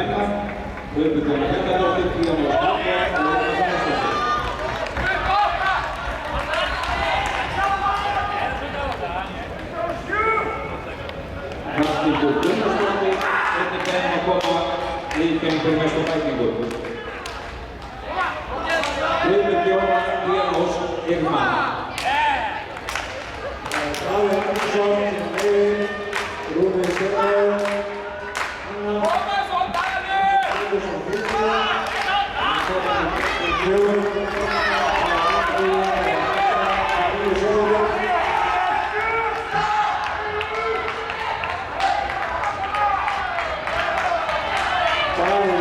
Menna, Guðbjörn Helgadóttir, Tíðan og Stafnir og Lóna Sannarsdóttir. Hrafnhildur Gunnarsdóttir, einnig beðin að koma viðurkenning fyrir mestu bætingu. Guðbjörn Jóhann, Tíðan og Irma. Davíð Andersson, Rúni Stefán, Andersson Fyrsta, Davíð